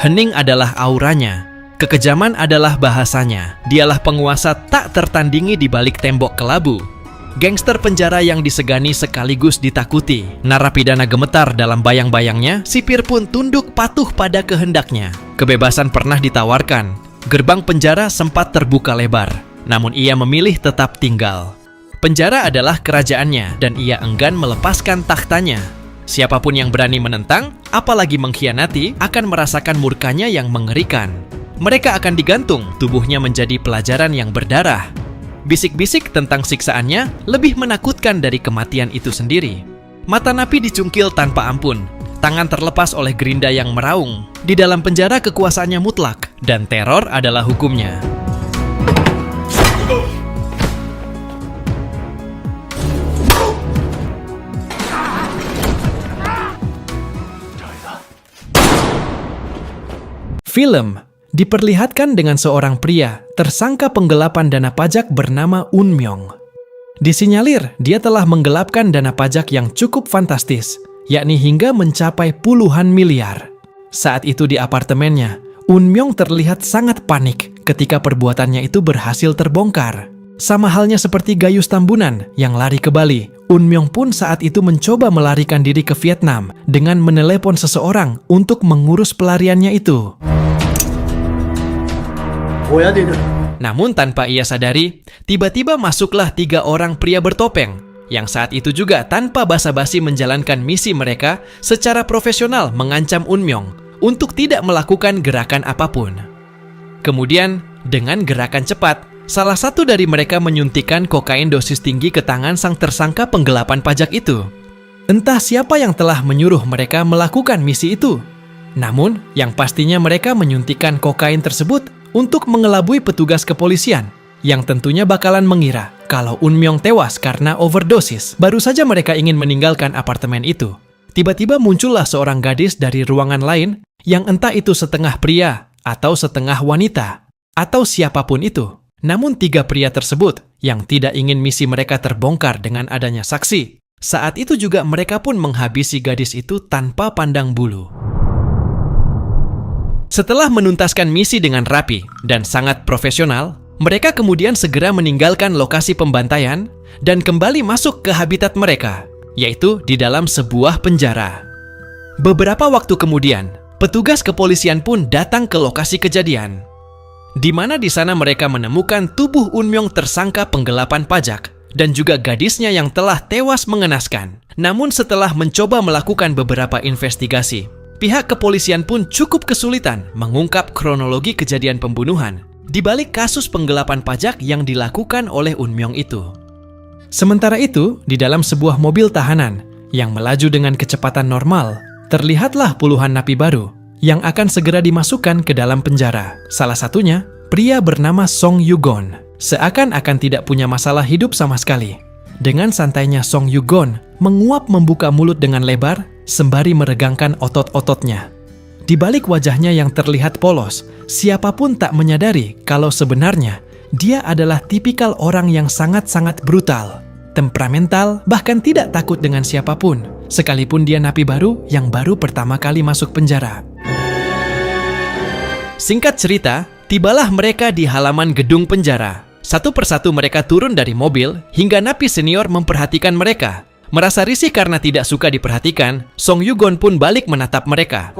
Hening adalah auranya. Kekejaman adalah bahasanya. Dialah penguasa tak tertandingi di balik tembok kelabu. Gangster penjara yang disegani sekaligus ditakuti. Narapidana gemetar dalam bayang-bayangnya, sipir pun tunduk patuh pada kehendaknya. Kebebasan pernah ditawarkan. Gerbang penjara sempat terbuka lebar. Namun ia memilih tetap tinggal. Penjara adalah kerajaannya dan ia enggan melepaskan tahtanya. Siapapun yang berani menentang, apalagi mengkhianati, akan merasakan murkanya yang mengerikan. Mereka akan digantung, tubuhnya menjadi pelajaran yang berdarah. Bisik-bisik tentang siksaannya lebih menakutkan dari kematian itu sendiri. Mata napi dicungkil tanpa ampun. Tangan terlepas oleh gerinda yang meraung. Di dalam penjara kekuasaannya mutlak, dan teror adalah hukumnya. Film diperlihatkan dengan seorang pria tersangka penggelapan dana pajak bernama Un Myung. Disinyalir dia telah menggelapkan dana pajak yang cukup fantastis, yakni hingga mencapai puluhan miliar. Saat itu di apartemennya, Un Myung terlihat sangat panik ketika perbuatannya itu berhasil terbongkar. Sama halnya seperti Gayus Tambunan yang lari ke Bali, Un Myung pun saat itu mencoba melarikan diri ke Vietnam dengan menelepon seseorang untuk mengurus pelariannya itu. Namun tanpa ia sadari, tiba-tiba masuklah 3 orang pria bertopeng yang saat itu juga tanpa basa-basi menjalankan misi mereka secara profesional mengancam Un Myung untuk tidak melakukan gerakan apapun. Kemudian, dengan gerakan cepat, salah satu dari mereka menyuntikkan kokain dosis tinggi ke tangan sang tersangka penggelapan pajak itu. Entah siapa yang telah menyuruh mereka melakukan misi itu. Namun, yang pastinya mereka menyuntikkan kokain tersebut untuk mengelabui petugas kepolisian yang tentunya bakalan mengira kalau Un Myung tewas karena overdosis. Baru saja mereka ingin meninggalkan apartemen itu. Tiba-tiba muncullah seorang gadis dari ruangan lain yang entah itu setengah pria atau setengah wanita atau siapapun itu. Namun 3 pria tersebut yang tidak ingin misi mereka terbongkar dengan adanya saksi. Saat itu juga mereka pun menghabisi gadis itu tanpa pandang bulu. Setelah menuntaskan misi dengan rapi dan sangat profesional, mereka kemudian segera meninggalkan lokasi pembantaian dan kembali masuk ke habitat mereka, yaitu di dalam sebuah penjara. Beberapa waktu kemudian, petugas kepolisian pun datang ke lokasi kejadian, di mana di sana mereka menemukan tubuh Un Myung tersangka penggelapan pajak dan juga gadisnya yang telah tewas mengenaskan. Namun setelah mencoba melakukan beberapa investigasi, pihak kepolisian pun cukup kesulitan mengungkap kronologi kejadian pembunuhan di balik kasus penggelapan pajak yang dilakukan oleh Un Myung itu. Sementara itu, di dalam sebuah mobil tahanan yang melaju dengan kecepatan normal, terlihatlah puluhan napi baru yang akan segera dimasukkan ke dalam penjara. Salah satunya, pria bernama Song Yugon. Seakan-akan tidak punya masalah hidup sama sekali. Dengan santainya Song Yugon menguap membuka mulut dengan lebar sembari meregangkan otot-ototnya. Di balik wajahnya yang terlihat polos, siapapun tak menyadari kalau sebenarnya dia adalah tipikal orang yang sangat-sangat brutal, temperamental, bahkan tidak takut dengan siapapun, sekalipun dia napi baru yang baru pertama kali masuk penjara. Singkat cerita, tibalah mereka di halaman gedung penjara. Satu persatu mereka turun dari mobil hingga napi senior memperhatikan mereka. Merasa risih karena tidak suka diperhatikan, Song Yugon pun balik menatap mereka.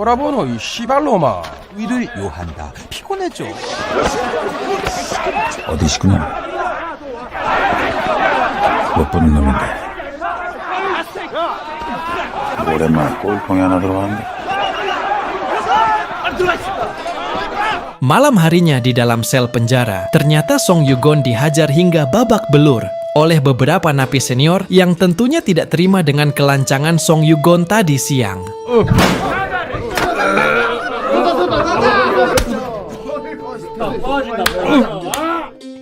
Malam harinya di dalam sel penjara, ternyata Song Yugon dihajar hingga babak belur oleh beberapa napi senior yang tentunya tidak terima dengan kelancangan Song Yugon tadi siang.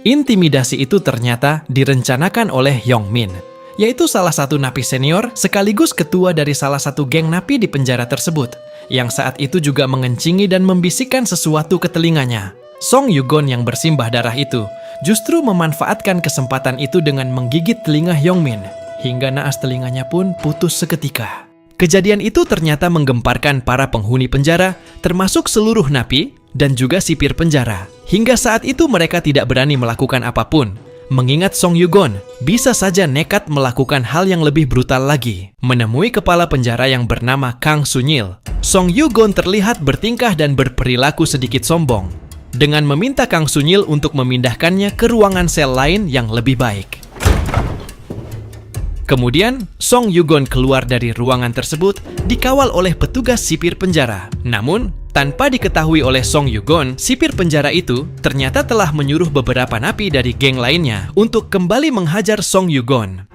Intimidasi itu ternyata direncanakan oleh Yong Min, yaitu salah satu napi senior sekaligus ketua dari salah satu geng napi di penjara tersebut, yang saat itu juga mengencingi dan membisikkan sesuatu ke telinganya. Song Yugon yang bersimbah darah itu justru memanfaatkan kesempatan itu dengan menggigit telinga Yong Min, hingga naas telinganya pun putus seketika. Kejadian itu ternyata menggemparkan para penghuni penjara, termasuk seluruh napi dan juga sipir penjara. Hingga saat itu mereka tidak berani melakukan apapun, mengingat Song Yugon bisa saja nekat melakukan hal yang lebih brutal lagi. Menemui kepala penjara yang bernama Kang Sunyil, Song Yugon terlihat bertingkah dan berperilaku sedikit sombong, dengan meminta Kang Sunyil untuk memindahkannya ke ruangan sel lain yang lebih baik. Kemudian, Song Yugon keluar dari ruangan tersebut dikawal oleh petugas sipir penjara. Namun, tanpa diketahui oleh Song Yugon, sipir penjara itu ternyata telah menyuruh beberapa napi dari geng lainnya untuk kembali menghajar Song Yugon.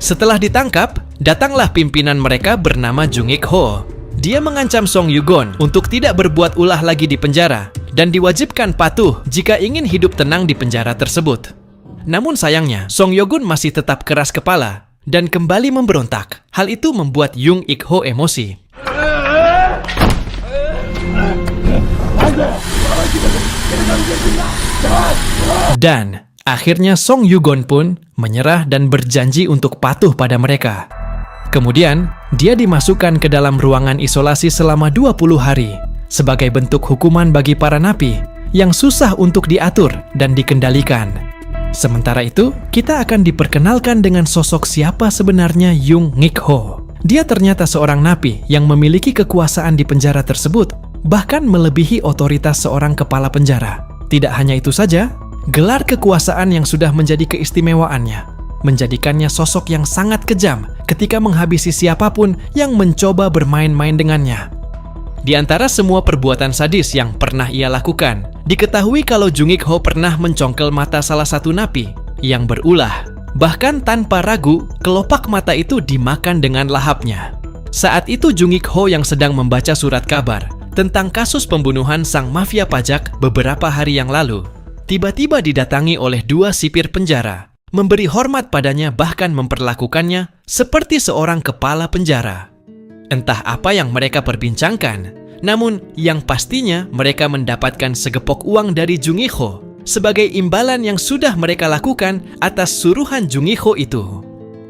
Setelah ditangkap, datanglah pimpinan mereka bernama Jung Ik Ho. Dia mengancam Song Yugon untuk tidak berbuat ulah lagi di penjara dan diwajibkan patuh jika ingin hidup tenang di penjara tersebut. Namun sayangnya, Song Yugon masih tetap keras kepala dan kembali memberontak. Hal itu membuat Jung Ik Ho emosi. Dan akhirnya Song Yugon pun menyerah dan berjanji untuk patuh pada mereka. Kemudian, dia dimasukkan ke dalam ruangan isolasi selama 20 hari sebagai bentuk hukuman bagi para napi yang susah untuk diatur dan dikendalikan. Sementara itu, kita akan diperkenalkan dengan sosok siapa sebenarnya Jung Ik Ho. Dia ternyata seorang napi yang memiliki kekuasaan di penjara tersebut, bahkan melebihi otoritas seorang kepala penjara. Tidak hanya itu saja, gelar kekuasaan yang sudah menjadi keistimewaannya menjadikannya sosok yang sangat kejam ketika menghabisi siapapun yang mencoba bermain-main dengannya. Di antara semua perbuatan sadis yang pernah ia lakukan, diketahui kalau Jung Ik Ho pernah mencongkel mata salah satu napi yang berulah. Bahkan tanpa ragu, kelopak mata itu dimakan dengan lahapnya. Saat itu Jung Ik Ho yang sedang membaca surat kabar tentang kasus pembunuhan sang mafia pajak beberapa hari yang lalu, tiba-tiba didatangi oleh dua sipir penjara, memberi hormat padanya bahkan memperlakukannya seperti seorang kepala penjara. Entah apa yang mereka perbincangkan, namun yang pastinya mereka mendapatkan segepok uang dari Jung Ik Ho sebagai imbalan yang sudah mereka lakukan atas suruhan Jung Ik Ho itu.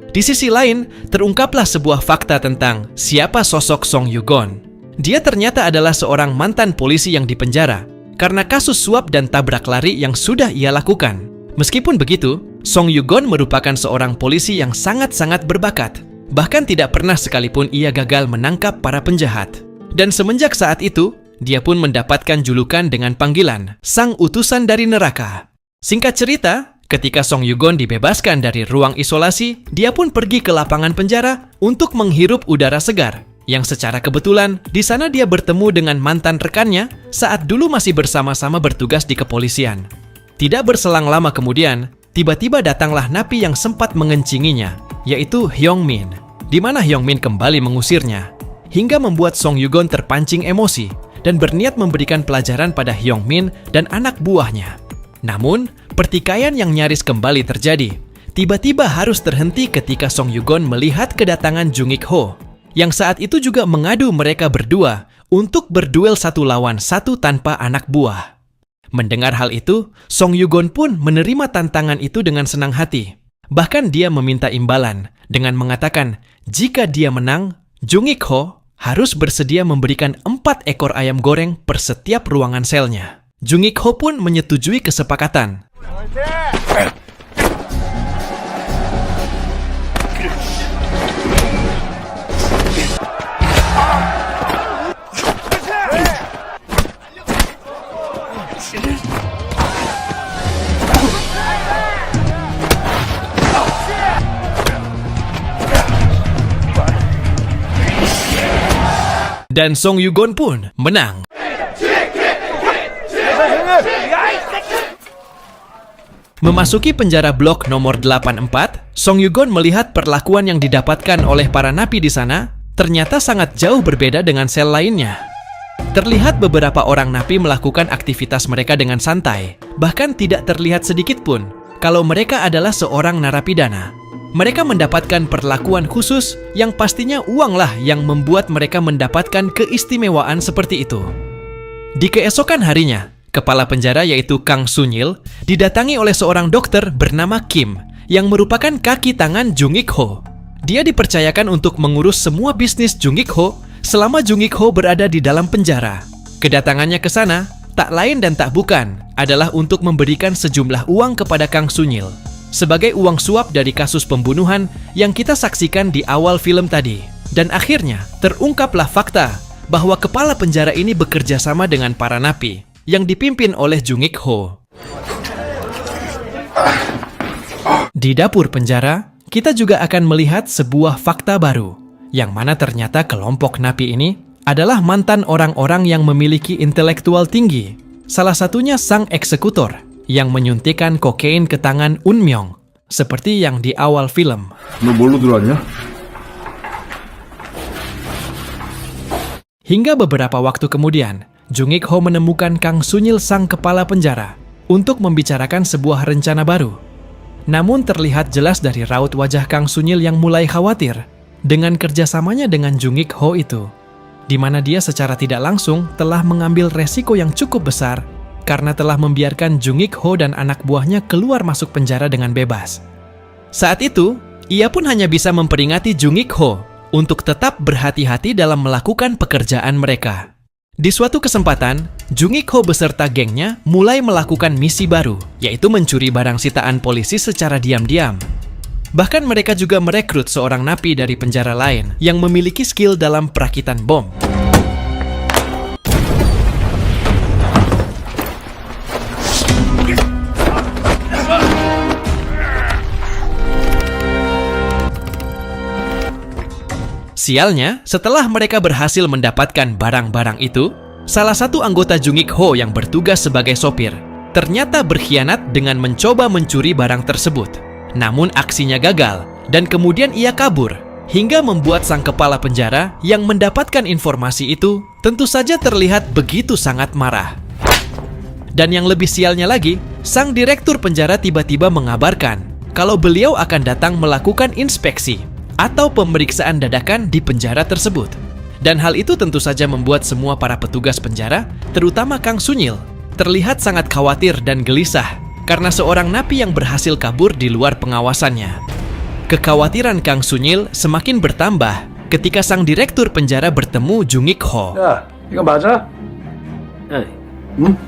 Di sisi lain, terungkaplah sebuah fakta tentang siapa sosok Song Yugon. Dia ternyata adalah seorang mantan polisi yang dipenjara karena kasus suap dan tabrak lari yang sudah ia lakukan. Meskipun begitu, Song Yugon merupakan seorang polisi yang sangat-sangat berbakat. Bahkan tidak pernah sekalipun ia gagal menangkap para penjahat. Dan semenjak saat itu, dia pun mendapatkan julukan dengan panggilan Sang Utusan dari Neraka. Singkat cerita, ketika Song Yugon dibebaskan dari ruang isolasi, dia pun pergi ke lapangan penjara untuk menghirup udara segar. Yang secara kebetulan, di sana dia bertemu dengan mantan rekannya saat dulu masih bersama-sama bertugas di kepolisian. Tidak berselang lama kemudian, tiba-tiba datanglah napi yang sempat mengencinginya, yaitu Hyung Min, di mana Hyung Min kembali mengusirnya, hingga membuat Song Yugon terpancing emosi dan berniat memberikan pelajaran pada Hyung Min dan anak buahnya. Namun, pertikaian yang nyaris kembali terjadi, tiba-tiba harus terhenti ketika Song Yugon melihat kedatangan Jung Ik Ho, yang saat itu juga mengadu mereka berdua untuk berduel satu lawan satu tanpa anak buah. Mendengar hal itu, Song Yugon pun menerima tantangan itu dengan senang hati. Bahkan dia meminta imbalan dengan mengatakan jika dia menang, Jung Ik Ho harus bersedia memberikan 4 ekor ayam goreng per setiap ruangan selnya. Jung Ik Ho pun menyetujui kesepakatan. Dan Song Yugon pun menang. Memasuki penjara blok nomor 84, Song Yugon melihat perlakuan yang didapatkan oleh para napi di sana ternyata sangat jauh berbeda dengan sel lainnya. Terlihat beberapa orang napi melakukan aktivitas mereka dengan santai, bahkan tidak terlihat sedikit pun kalau mereka adalah seorang narapidana. Mereka mendapatkan perlakuan khusus yang pastinya uanglah yang membuat mereka mendapatkan keistimewaan seperti itu. Di keesokan harinya, Kepala penjara yaitu Kang Sunyil didatangi oleh seorang dokter bernama Kim yang merupakan kaki tangan Jung Ik Ho. Dia dipercayakan untuk mengurus semua bisnis Jung Ik Ho selama Jung Ik Ho berada di dalam penjara. Kedatangannya ke sana tak lain dan tak bukan adalah untuk memberikan sejumlah uang kepada Kang Sunyil sebagai uang suap dari kasus pembunuhan yang kita saksikan di awal film tadi. Dan akhirnya terungkaplah fakta bahwa kepala penjara ini bekerja sama dengan para napi yang dipimpin oleh Jung Ik Ho. Di dapur penjara, kita juga akan melihat sebuah fakta baru, yang mana ternyata kelompok napi ini adalah mantan orang-orang yang memiliki intelektual tinggi. Salah satunya sang eksekutor yang menyuntikkan kokain ke tangan Un Myung, seperti yang di awal film. 너 뭘로 들어왔냐? Hingga beberapa waktu kemudian, Jung Ik Ho menemukan Kang Sunyil sang kepala penjara untuk membicarakan sebuah rencana baru. Namun terlihat jelas dari raut wajah Kang Sunyil yang mulai khawatir dengan kerjasamanya dengan Jung Ik Ho itu, di mana dia secara tidak langsung telah mengambil resiko yang cukup besar karena telah membiarkan Jung Ik Ho dan anak buahnya keluar masuk penjara dengan bebas. Saat itu, ia pun hanya bisa memperingati Jung Ik Ho untuk tetap berhati-hati dalam melakukan pekerjaan mereka. Di suatu kesempatan, Jung Ik Ho beserta gengnya mulai melakukan misi baru, yaitu mencuri barang sitaan polisi secara diam-diam. Bahkan mereka juga merekrut seorang napi dari penjara lain yang memiliki skill dalam perakitan bom. Sialnya, setelah mereka berhasil mendapatkan barang-barang itu, salah satu anggota Jung Ik Ho yang bertugas sebagai sopir ternyata berkhianat dengan mencoba mencuri barang tersebut. Namun aksinya gagal dan kemudian ia kabur, hingga membuat sang kepala penjara yang mendapatkan informasi itu tentu saja terlihat begitu sangat marah. Dan yang lebih sialnya lagi, sang direktur penjara tiba-tiba mengabarkan kalau beliau akan datang melakukan inspeksi atau pemeriksaan dadakan di penjara tersebut. Dan hal itu tentu saja membuat semua para petugas penjara, terutama Kang Sunyil, terlihat sangat khawatir dan gelisah karena seorang napi yang berhasil kabur di luar pengawasannya. Kekhawatiran Kang Sunyil semakin bertambah ketika sang direktur penjara bertemu Jung Ik Ho. 야, 이거 맞아? 응?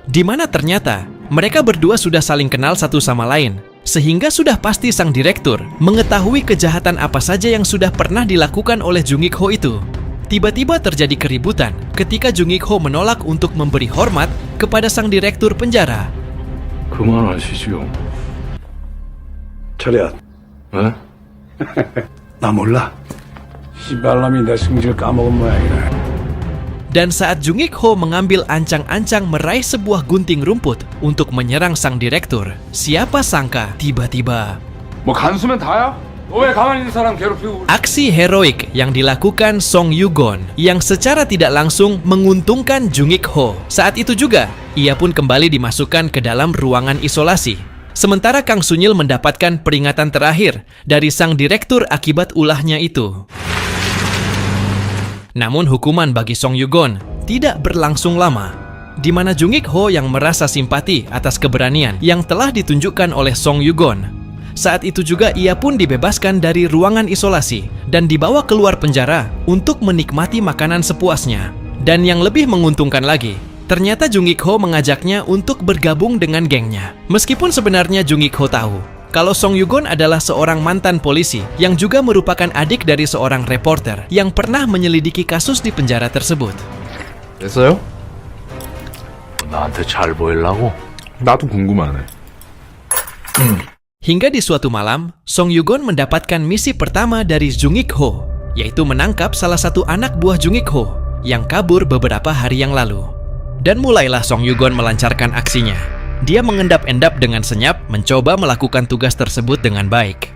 Di mana ternyata mereka berdua sudah saling kenal satu sama lain, sehingga sudah pasti sang direktur mengetahui kejahatan apa saja yang sudah pernah dilakukan oleh Jung Ik Ho itu. Tiba-tiba terjadi keributan ketika Jung Ik Ho menolak untuk memberi hormat kepada sang direktur penjara. 그만하시죠. 차렷. 에? 나 몰라. 씨발놈이 내 승질 까먹은 모양이네. Dan saat Jung Ik Ho mengambil ancang-ancang meraih sebuah gunting rumput untuk menyerang sang direktur, siapa sangka tiba-tiba 뭐 간수면 다야? 너 왜 가만히 있는 사람 괴롭히고? aksi heroik yang dilakukan Song Yugon yang secara tidak langsung menguntungkan Jung Ik Ho. Saat itu juga, ia pun kembali dimasukkan ke dalam ruangan isolasi. Sementara Kang Sunyil mendapatkan peringatan terakhir dari sang direktur akibat ulahnya itu. Namun hukuman bagi Song Yugon tidak berlangsung lama, di mana Jung Ik Ho yang merasa simpati atas keberanian yang telah ditunjukkan oleh Song Yugon. Saat itu juga ia pun dibebaskan dari ruangan isolasi dan dibawa keluar penjara untuk menikmati makanan sepuasnya. Dan yang lebih menguntungkan lagi, ternyata Jung Ik Ho mengajaknya untuk bergabung dengan gengnya. Meskipun sebenarnya Jung Ik Ho tahu kalau Song Yugon adalah seorang mantan polisi yang juga merupakan adik dari seorang reporter yang pernah menyelidiki kasus di penjara tersebut. 됐어요? 나한테 잘 보이려고? 나도 궁금하네. Hingga di suatu malam, Song Yugon mendapatkan misi pertama dari Jung Ik Ho, yaitu menangkap salah satu anak buah Jung Ik Ho yang kabur beberapa hari yang lalu. Dan mulailah Song Yugon melancarkan aksinya. Dia mengendap-endap dengan senyap mencoba melakukan tugas tersebut dengan baik.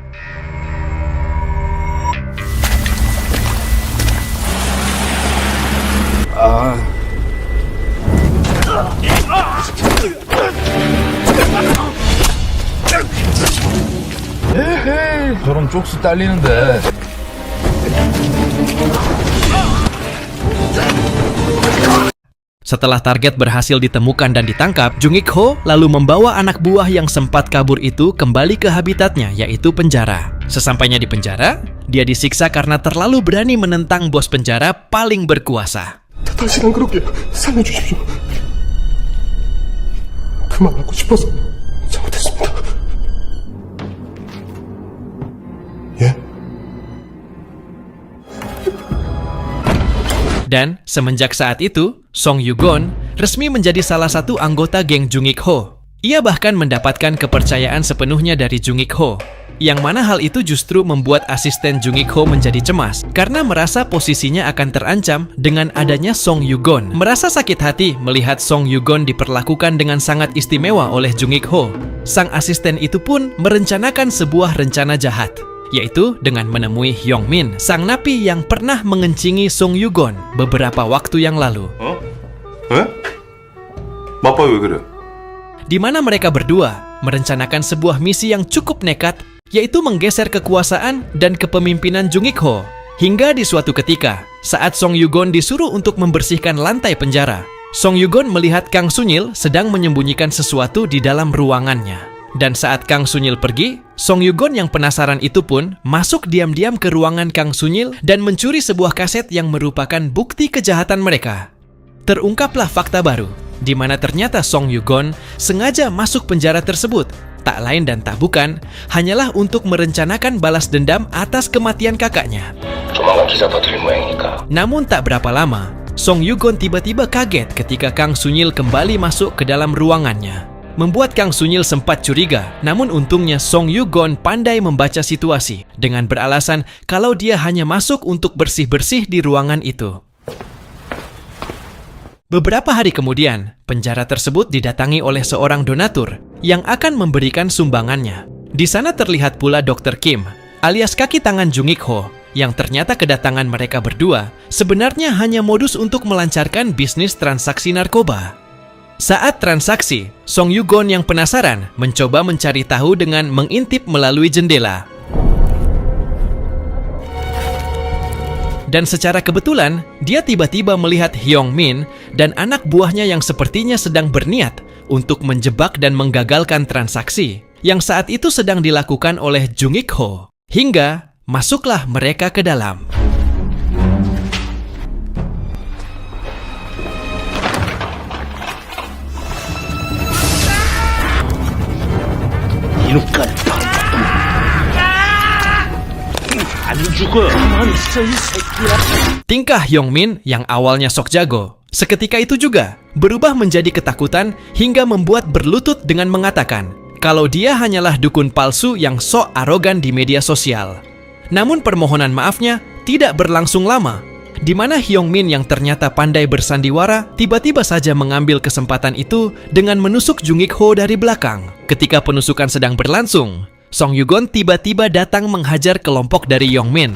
저런 쪽수 딸리는데. Setelah target berhasil ditemukan dan ditangkap, Jung Ik Ho lalu membawa anak buah yang sempat kabur itu kembali ke habitatnya, yaitu penjara. Sesampainya di penjara, dia disiksa karena terlalu berani menentang bos penjara paling berkuasa. 당신은 그렇게 살려주십시오. 그만하고 싶어서 잘못했습니다. 예? Dan semenjak saat itu, Song Yugon resmi menjadi salah satu anggota geng Jung Ik Ho. Ia bahkan mendapatkan kepercayaan sepenuhnya dari Jung Ik Ho, yang mana hal itu justru membuat asisten Jung Ik Ho menjadi cemas karena merasa posisinya akan terancam dengan adanya Song Yugon. Merasa sakit hati melihat Song Yugon diperlakukan dengan sangat istimewa oleh Jung Ik Ho. Sang asisten itu pun merencanakan sebuah rencana jahat, yaitu dengan menemui Hyung Min, sang napi yang pernah mengencingi Song Yugon beberapa waktu yang lalu. 에? 마빠 왜 그래? Di mana mereka berdua merencanakan sebuah misi yang cukup nekat, yaitu menggeser kekuasaan dan kepemimpinan Jung Ik Ho. Hingga di suatu ketika, saat Song Yugon disuruh untuk membersihkan lantai penjara, Song Yugon melihat Kang Sunyil sedang menyembunyikan sesuatu di dalam ruangannya. Dan saat Kang Sunyil pergi, Song Yugon yang penasaran itu pun masuk diam-diam ke ruangan Kang Sunyil dan mencuri sebuah kaset yang merupakan bukti kejahatan mereka. Terungkaplah fakta baru, di mana ternyata Song Yugon sengaja masuk penjara tersebut, tak lain dan tak bukan, hanyalah untuk merencanakan balas dendam atas kematian kakaknya. 조만간 기사 터뜨릴 모양이니까. Namun tak berapa lama, Song Yugon tiba-tiba kaget ketika Kang Sunyil kembali masuk ke dalam ruangannya. Membuat Kang Sunyil sempat curiga, namun untungnya Song Yugon pandai membaca situasi dengan beralasan kalau dia hanya masuk untuk bersih-bersih di ruangan itu. Beberapa hari kemudian, penjara tersebut didatangi oleh seorang donatur yang akan memberikan sumbangannya. Di sana terlihat pula Dr. Kim, alias kaki tangan Jung Ik Ho, yang ternyata kedatangan mereka berdua sebenarnya hanya modus untuk melancarkan bisnis transaksi narkoba. Saat transaksi, Song Yugon yang penasaran mencoba mencari tahu dengan mengintip melalui jendela. Dan secara kebetulan, dia tiba-tiba melihat Hyung Min dan anak buahnya yang sepertinya sedang berniat untuk menjebak dan menggagalkan transaksi yang saat itu sedang dilakukan oleh Jung Ik Ho. Hingga masuklah mereka ke dalam. Tingkah Hyung Min yang awalnya sok jago, seketika itu juga berubah menjadi ketakutan hingga membuat berlutut dengan mengatakan kalau dia hanyalah dukun palsu yang sok arogan di media sosial. Namun permohonan maafnya tidak berlangsung lama, di mana Hyung Min yang ternyata pandai bersandiwara tiba-tiba saja mengambil kesempatan itu dengan menusuk Jung Ik Ho dari belakang. Ketika penusukan sedang berlangsung, Song Yugon tiba-tiba datang menghajar kelompok dari Hyung Min.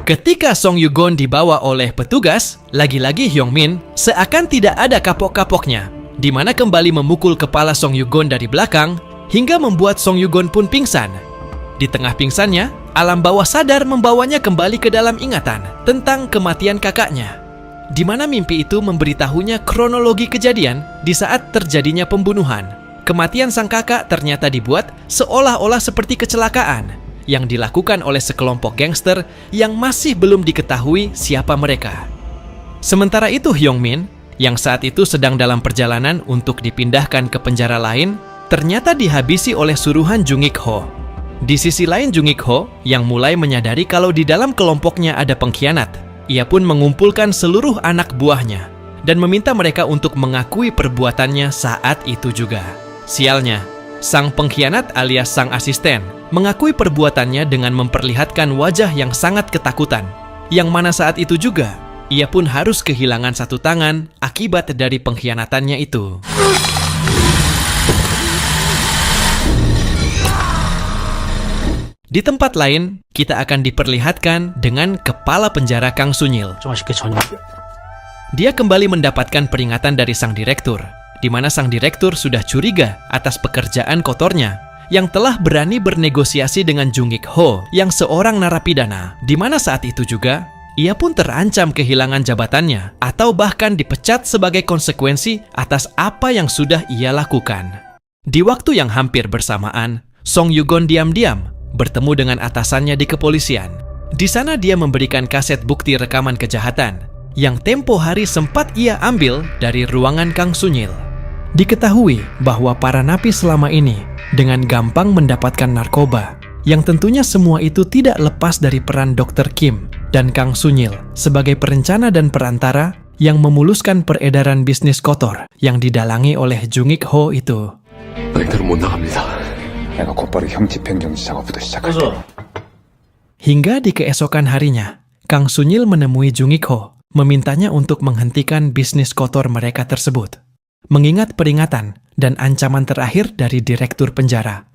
Ketika Song Yugon dibawa oleh petugas, lagi-lagi Hyung Min seakan tidak ada kapok-kapoknya, di mana kembali memukul kepala Song Yugon dari belakang hingga membuat Song Yugon pun pingsan. Di tengah pingsannya, alam bawah sadar membawanya kembali ke dalam ingatan tentang kematian kakaknya, di mana mimpi itu memberitahunya kronologi kejadian di saat terjadinya pembunuhan. Kematian sang kakak ternyata dibuat seolah-olah seperti kecelakaan yang dilakukan oleh sekelompok gangster yang masih belum diketahui siapa mereka. Sementara itu Hyung Min, yang saat itu sedang dalam perjalanan untuk dipindahkan ke penjara lain, ternyata dihabisi oleh suruhan Jung Ik Ho. Di sisi lain Jung Ik Ho, yang mulai menyadari kalau di dalam kelompoknya ada pengkhianat, ia pun mengumpulkan seluruh anak buahnya dan meminta mereka untuk mengakui perbuatannya saat itu juga. Sialnya, sang pengkhianat alias sang asisten mengakui perbuatannya dengan memperlihatkan wajah yang sangat ketakutan, yang mana saat itu juga ia pun harus kehilangan satu tangan akibat dari pengkhianatannya itu. Di tempat lain, kita akan diperlihatkan dengan kepala penjara Kang Sunyil. dia kembali mendapatkan peringatan dari sang direktur, di mana sang direktur sudah curiga atas pekerjaan kotornya yang telah berani bernegosiasi dengan Jung Ik Ho yang seorang narapidana, di mana saat itu juga ia pun terancam kehilangan jabatannya atau bahkan dipecat sebagai konsekuensi atas apa yang sudah ia lakukan. Di waktu yang hampir bersamaan, Song Yugon diam-diam bertemu dengan atasannya di kepolisian. Di sana dia memberikan kaset bukti rekaman kejahatan yang tempo hari sempat ia ambil dari ruangan Kang Sunyil. Diketahui bahwa para napi selama ini dengan gampang mendapatkan narkoba, yang tentunya semua itu tidak lepas dari peran Dr. Kim dan Kang Sunyil sebagai perencana dan perantara yang memuluskan peredaran bisnis kotor yang didalangi oleh Jung Ik Ho itu. 너희들은 못 나갑니다. 내가 곧바로 형 집행정지 작업부터 시작할게. Hingga di keesokan harinya, Kang Sunyil menemui Jung Ik Ho, memintanya untuk menghentikan bisnis kotor mereka tersebut, mengingat peringatan dan ancaman terakhir dari direktur penjara.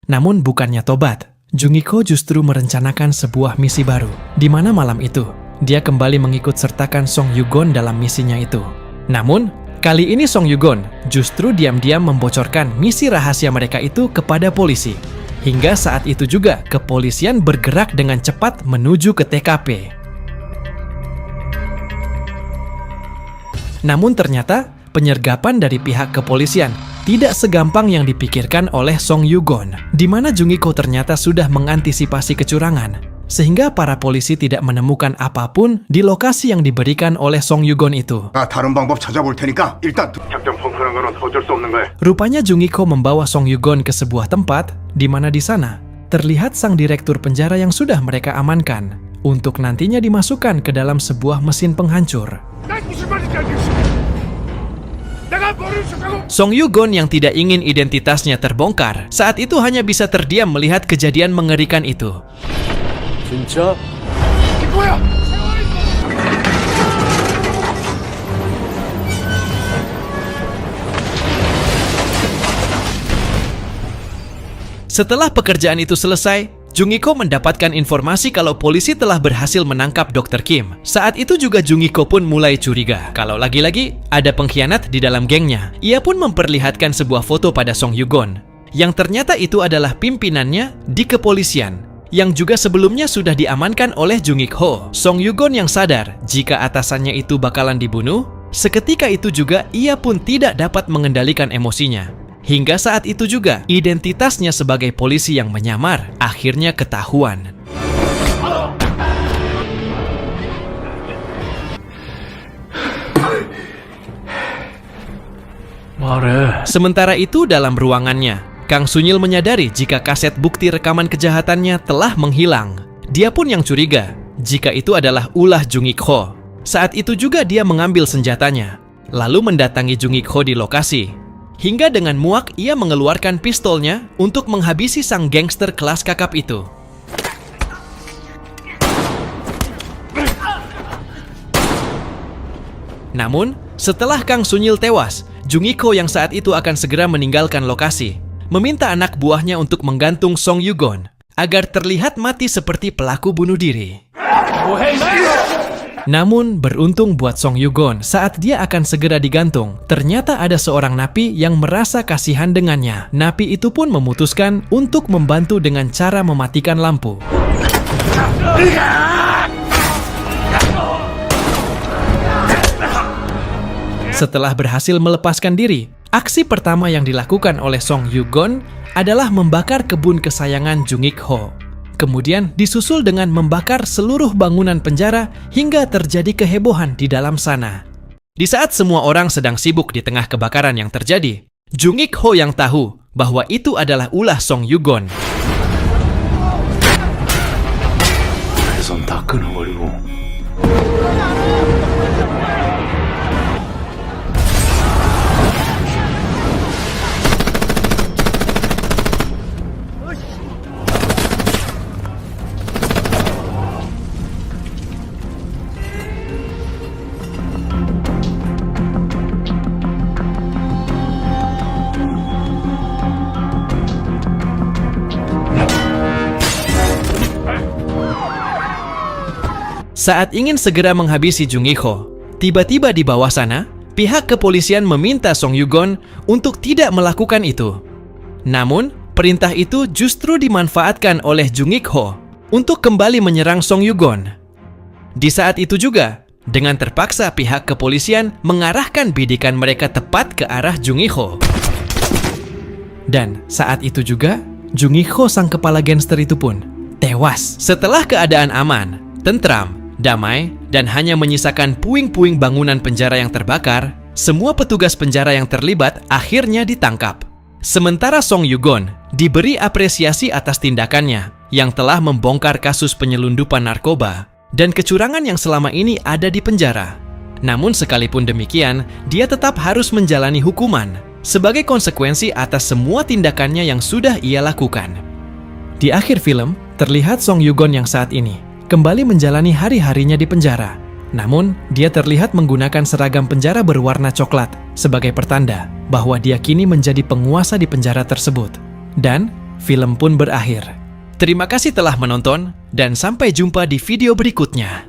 Namun bukannya tobat, Jung Ik Ho justru merencanakan sebuah misi baru, di mana malam itu dia kembali mengikut sertakan Song Yugon dalam misinya itu. Namun, kali ini Song Yugon justru diam-diam membocorkan misi rahasia mereka itu kepada polisi. Hingga saat itu juga kepolisian bergerak dengan cepat menuju ke TKP. Namun ternyata penyergapan dari pihak kepolisian tidak segampang yang dipikirkan oleh Song Yugon, di mana Jung Ik Ho ternyata sudah mengantisipasi kecurangan, sehingga para polisi tidak menemukan apapun di lokasi yang diberikan oleh Song Yugon itu. 다른 방법 찾아볼 테니까 일단 작전 펑크는 거는 어쩔 수 없는 거야. Rupanya Jung Ik Ho membawa Song Yugon ke sebuah tempat, di mana di sana terlihat sang direktur penjara yang sudah mereka amankan untuk nantinya dimasukkan ke dalam sebuah mesin penghancur. Song Yugon yang tidak ingin identitasnya terbongkar saat itu hanya bisa terdiam melihat kejadian mengerikan itu. 진짜? Setelah pekerjaan itu selesai, Jung Ik Ho mendapatkan informasi kalau polisi telah berhasil menangkap Dr. Kim. Saat itu juga Jung Ik Ho pun mulai curiga kalau lagi-lagi ada pengkhianat di dalam gengnya. Ia pun memperlihatkan sebuah foto pada Song Yugon, yang ternyata itu adalah pimpinannya di kepolisian, yang juga sebelumnya sudah diamankan oleh Jung Ik Ho. Song Yugon yang sadar jika atasannya itu bakalan dibunuh, seketika itu juga ia pun tidak dapat mengendalikan emosinya. Hingga saat itu juga, identitasnya sebagai polisi yang menyamar akhirnya ketahuan. Sementara itu dalam ruangannya, Kang Sunyil menyadari jika kaset bukti rekaman kejahatannya telah menghilang. Dia pun yang curiga jika itu adalah ulah Jung Ik Ho. Saat itu juga dia mengambil senjatanya, lalu mendatangi Jung Ik Ho di lokasi. Hingga dengan muak ia mengeluarkan pistolnya untuk menghabisi sang gangster kelas kakap itu. Namun, setelah Kang Sunyil tewas, Jung Ik Ho yang saat itu akan segera meninggalkan lokasi, meminta anak buahnya untuk menggantung Song Yugon agar terlihat mati seperti pelaku bunuh diri. Namun beruntung buat Song Yugon, saat dia akan segera digantung, ternyata ada seorang napi yang merasa kasihan dengannya. Napi itu pun memutuskan untuk membantu dengan cara mematikan lampu. Setelah berhasil melepaskan diri, aksi pertama yang dilakukan oleh Song Yugon adalah membakar kebun kesayangan Jung Ik Ho. Kemudian disusul dengan membakar seluruh bangunan penjara hingga terjadi kehebohan di dalam sana. Di saat semua orang sedang sibuk di tengah kebakaran yang terjadi, Jung Ik Ho yang tahu bahwa itu adalah ulah Song Yugon. 손 다 끊어버리고. Saat ingin segera menghabisi Jung Ik-ho, tiba-tiba di bawah sana, pihak kepolisian meminta Song Yugon untuk tidak melakukan itu. Namun, perintah itu justru dimanfaatkan oleh Jung Ik-ho untuk kembali menyerang Song Yugon. Di saat itu juga, dengan terpaksa pihak kepolisian mengarahkan bidikan mereka tepat ke arah Jung Ik-ho. Dan saat itu juga, Jung Ik-ho sang kepala gangster itu pun tewas. Setelah keadaan aman, tentram, damai, dan hanya menyisakan puing-puing bangunan penjara yang terbakar, semua petugas penjara yang terlibat akhirnya ditangkap. Sementara Song Yugon diberi apresiasi atas tindakannya yang telah membongkar kasus penyelundupan narkoba dan kecurangan yang selama ini ada di penjara. Namun sekalipun demikian, dia tetap harus menjalani hukuman sebagai konsekuensi atas semua tindakannya yang sudah ia lakukan. Di akhir film, terlihat Song Yugon yang saat ini kembali menjalani hari-harinya di penjara. Namun, dia terlihat menggunakan seragam penjara berwarna coklat sebagai pertanda bahwa dia kini menjadi penguasa di penjara tersebut. Dan, film pun berakhir. Terima kasih telah menonton, dan sampai jumpa di video berikutnya.